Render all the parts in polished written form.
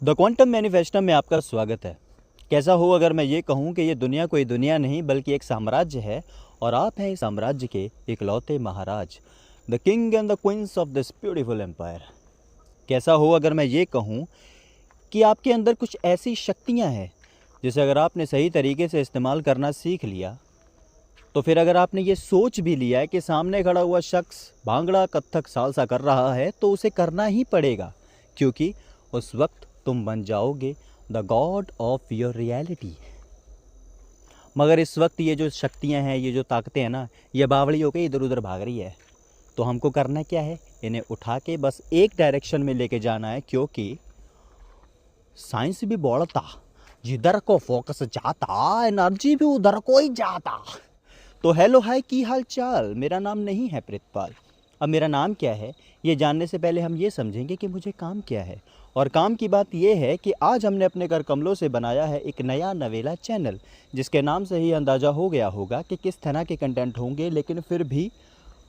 The quantum manifesto में आपका स्वागत है। कैसा हो अगर मैं ये कहूँ कि ये दुनिया कोई दुनिया नहीं बल्कि एक साम्राज्य है और आप हैं इस साम्राज्य के इकलौते महाराज, the king and the queens of this beautiful empire. कैसा हो अगर मैं ये कहूँ कि आपके अंदर कुछ ऐसी शक्तियाँ हैं जिसे अगर आपने सही तरीके से इस्तेमाल करना सीख लिया तो फिर अगर आपने ये सोच भी लिया है कि सामने खड़ा हुआ शख्स भांगड़ा कत्थक सालसा कर रहा है तो उसे करना ही पड़ेगा, क्योंकि उस वक्त तुम बन जाओगे the God of your reality. मगर इस वक्त ये जो शक्तियां हैं, ये जो ताकतें हैं ना, ये बावड़ी होकर इधर उधर भाग रही है। तो हमको करना क्या है? इन्हें उठा के बस एक डायरेक्शन में लेके जाना है, क्योंकि साइंस भी बोलता जिधर को फोकस जाता एनर्जी भी उधर को ही जाता। तो हेलो हाय की हाल चाल, मेरा नाम नहीं है प्रितपाल। अब मेरा नाम क्या है ये जानने से पहले हम ये समझेंगे कि मुझे काम क्या है। और काम की बात ये है कि आज हमने अपने कर कमलों से बनाया है एक नया नवेला चैनल, जिसके नाम से ही अंदाज़ा हो गया होगा कि किस तरह के कंटेंट होंगे। लेकिन फिर भी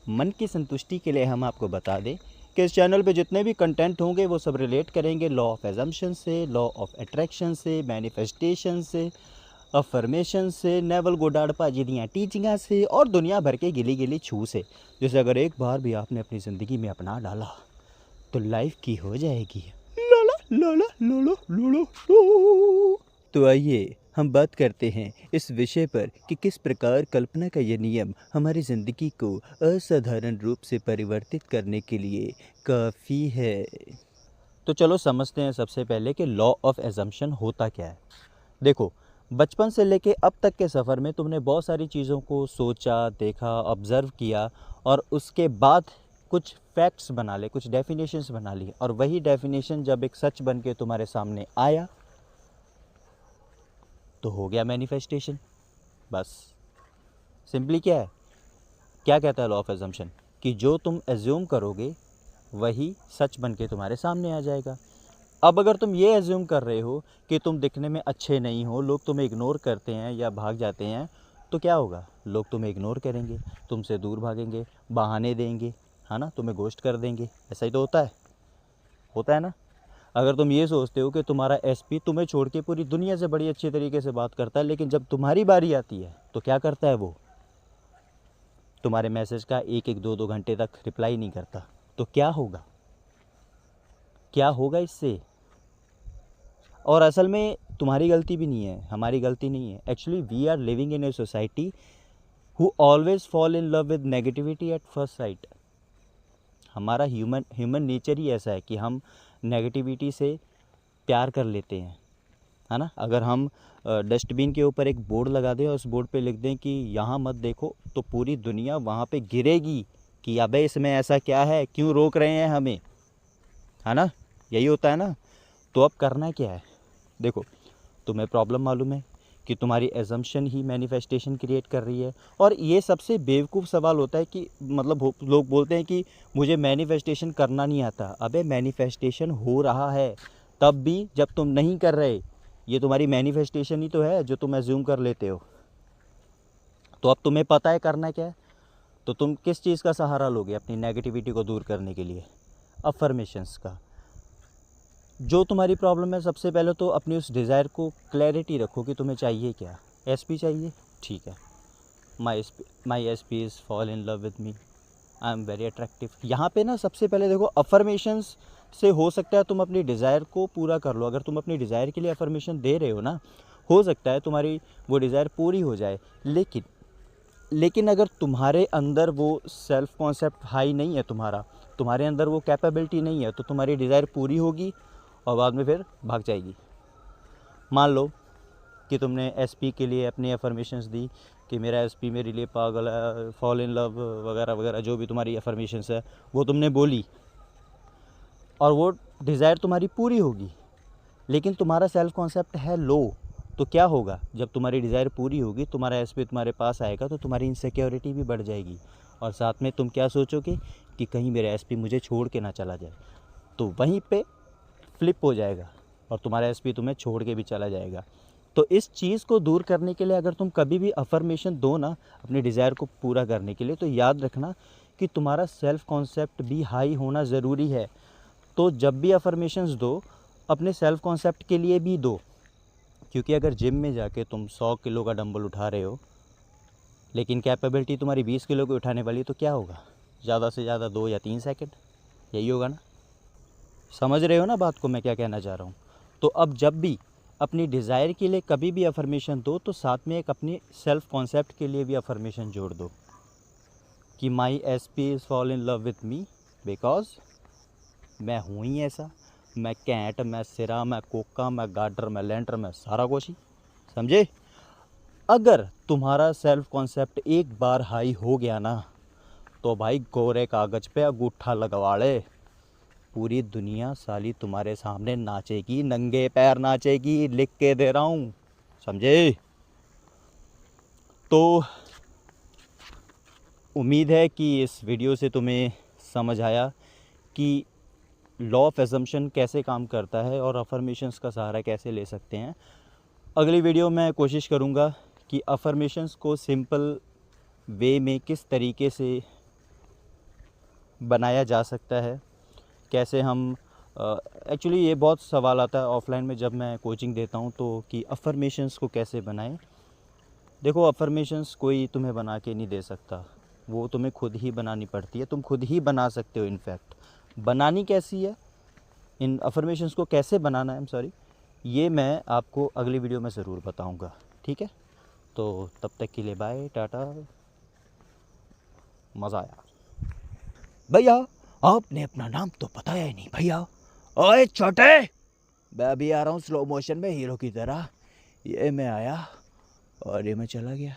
मन की संतुष्टि के लिए हम आपको बता दें कि इस चैनल पे जितने भी कंटेंट होंगे वो सब रिलेट करेंगे लॉ ऑफ एजम्पशन से, लॉ ऑफ अट्रैक्शन से, मैनिफेस्टेशन से, अफर्मेशन से, नेवल गोडार्ड पाजी दियाँ टीचिंगा से और दुनिया भर के गिली गिली छू से, जिसे अगर एक बार भी आपने अपनी ज़िंदगी में अपना डाला तो लाइफ की हो जाएगी लोला लोला लोलो लोलो लो। तो आइए हम बात करते हैं इस विषय पर कि किस प्रकार कल्पना का ये नियम हमारी ज़िंदगी को असाधारण रूप से परिवर्तित करने के लिए काफ़ी है। तो चलो समझते हैं सबसे पहले कि लॉ ऑफ एजम्पशन होता क्या है। देखो, बचपन से लेके अब तक के सफ़र में तुमने बहुत सारी चीज़ों को सोचा, देखा, ऑब्ज़र्व किया और उसके बाद कुछ फैक्ट्स बना ले, कुछ डेफिनेशंस बना ली, और वही डेफिनेशन जब एक सच बन के तुम्हारे सामने आया तो हो गया मैनिफेस्टेशन। बस सिंपली क्या है, क्या कहता है लॉ ऑफ एजम्पशन कि जो तुम एज्यूम करोगे वही सच बन के तुम्हारे सामने आ जाएगा। अब अगर तुम ये एज्यूम कर रहे हो कि तुम दिखने में अच्छे नहीं हो, लोग तुम्हें इग्नोर करते हैं या भाग जाते हैं, तो क्या होगा? लोग तुम्हें इग्नोर करेंगे, तुमसे दूर भागेंगे, बहाने देंगे, है ना, तुम्हें घोस्ट कर देंगे। ऐसा ही तो होता है ना। अगर तुम ये सोचते हो कि तुम्हारा एसपी तुम्हें छोड़ के पूरी दुनिया से बड़ी अच्छी तरीके से बात करता है, लेकिन जब तुम्हारी बारी आती है तो क्या करता है वो? तुम्हारे मैसेज का एक एक दो दो घंटे तक रिप्लाई नहीं करता। तो क्या होगा? क्या होगा इससे? और असल में तुम्हारी गलती भी नहीं है, हमारी गलती नहीं है। Actually we are living in a society who always fall in love with negativity at first sight. हमारा ह्यूमन नेचर ही ऐसा है कि हम नेगेटिविटी से प्यार कर लेते हैं, है ना। अगर हम डस्टबिन के ऊपर एक बोर्ड लगा दें और उस बोर्ड पे लिख दें कि यहाँ मत देखो, तो पूरी दुनिया वहाँ पे गिरेगी कि अबे इसमें ऐसा क्या है, क्यों रोक रहे हैं हमें, है ना। यही होता है ना। तो अब करना क्या है? देखो, तुम्हें प्रॉब्लम मालूम है कि तुम्हारी एजम्पशन ही मैनिफेस्टेशन क्रिएट कर रही है। और ये सबसे बेवकूफ़ सवाल होता है कि मतलब लोग बोलते हैं कि मुझे मैनिफेस्टेशन करना नहीं आता। अबे मैनिफेस्टेशन हो रहा है तब भी जब तुम नहीं कर रहे। ये तुम्हारी मैनिफेस्टेशन ही तो है जो तुम एज्यूम कर लेते हो। तो अब तुम्हें पता है करना क्या है, तो तुम किस चीज़ का सहारा लोगे अपनी नेगेटिविटी को दूर करने के लिए? अफर्मेशंस का। जो तुम्हारी प्रॉब्लम है, सबसे पहले तो अपनी उस डिज़ायर को क्लैरिटी रखो कि तुम्हें चाहिए क्या। एसपी चाहिए, ठीक है। My S P is fall in love with me, I am very attractive. यहाँ पे ना सबसे पहले देखो, अफर्मेशंस से हो सकता है तुम अपनी डिज़ायर को पूरा कर लो। अगर तुम अपनी डिज़ायर के लिए अफर्मेशन दे रहे हो ना, हो सकता है तुम्हारी वो डिज़ायर पूरी हो जाए। लेकिन अगर तुम्हारे अंदर वो सेल्फ कॉन्सेप्ट हाई नहीं है, तुम्हारे अंदर वो कैपेबिलिटी नहीं है, तो तुम्हारी डिज़ायर पूरी होगी और बाद में फिर भाग जाएगी। मान लो कि तुमने एसपी के लिए अपनी अफर्मेशंस दी कि मेरा एसपी मेरे लिए पागल है, फॉल इन लव वगैरह वगैरह, जो भी तुम्हारी अफर्मेशंस है वो तुमने बोली और वो डिज़ायर तुम्हारी पूरी होगी, लेकिन तुम्हारा सेल्फ कॉन्सेप्ट है लो। तो क्या होगा? जब तुम्हारी डिज़ायर पूरी होगी, तुम्हारा एसपी तुम्हारे पास आएगा, तो तुम्हारी इनसिक्योरिटी भी बढ़ जाएगी और साथ में तुम क्या सोचोगे कि कहीं मेरा एसपी मुझे छोड़ के ना चला जाए। तो वहीं पे फ्लिप हो जाएगा और तुम्हारा एसपी तुम्हें छोड़ के भी चला जाएगा। तो इस चीज़ को दूर करने के लिए अगर तुम कभी भी अफर्मेशन दो ना अपनी डिज़ायर को पूरा करने के लिए, तो याद रखना कि तुम्हारा सेल्फ कॉन्सेप्ट भी हाई होना ज़रूरी है। तो जब भी अफर्मेशंस दो अपने सेल्फ कॉन्सेप्ट के लिए भी दो, क्योंकि अगर जिम में जाके तुम 100 किलो का डंबल उठा रहे हो लेकिन कैपेबिलिटी तुम्हारी 20 किलो की उठाने वाली है, तो क्या होगा? ज़्यादा से ज़्यादा 2 या 3 सेकंड, यही होगा ना। समझ रहे हो ना बात को मैं क्या कहना चाह रहा हूँ? तो अब जब भी अपनी डिज़ायर के लिए कभी भी अफर्मेशन दो तो साथ में एक अपनी सेल्फ कॉन्सेप्ट के लिए भी अफर्मेशन जोड़ दो कि my S P is fall in love with me because मैं हूँ ही ऐसा, मैं कैंट, मैं सिरा, मैं कोका, मैं गाडर, मैं लेंटर, मैं सारा कुछ ही। समझे? अगर तुम्हारा सेल्फ कॉन्सेप्ट एक बार हाई हो गया ना तो भाई गोरे कागज़ पे अंगूठा लगवा ले, पूरी दुनिया साली तुम्हारे सामने नाचेगी, नंगे पैर नाचेगी, लिख के दे रहा हूँ। समझे? तो उम्मीद है कि इस वीडियो से तुम्हें समझ आया कि लॉ ऑफ एजम्पशन कैसे काम करता है और अफर्मेशंस का सहारा कैसे ले सकते हैं। अगली वीडियो में कोशिश करूँगा कि अफर्मेशंस को सिंपल वे में किस तरीके से बनाया जा सकता है, कैसे हम एक्चुअली ये बहुत सवाल आता है ऑफलाइन में जब मैं कोचिंग देता हूँ तो कि अफर्मेशंस को कैसे बनाएं। देखो, अफर्मेशंस कोई तुम्हें बना के नहीं दे सकता, वो तुम्हें खुद ही बनानी पड़ती है, तुम खुद ही बना सकते हो। इनफैक्ट बनानी कैसी है, इन अफर्मेशंस को कैसे बनाना है, सॉरी, ये मैं आपको अगली वीडियो में ज़रूर बताऊँगा। ठीक है, तो तब तक के लिए बाय, टाटा, मज़ा आया। भैया आपने अपना नाम तो बताया ही नहीं भैया। ओए छोटे, मैं अभी आ रहा हूँ स्लो मोशन में हीरो की तरह। ये मैं आया और ये मैं चला गया।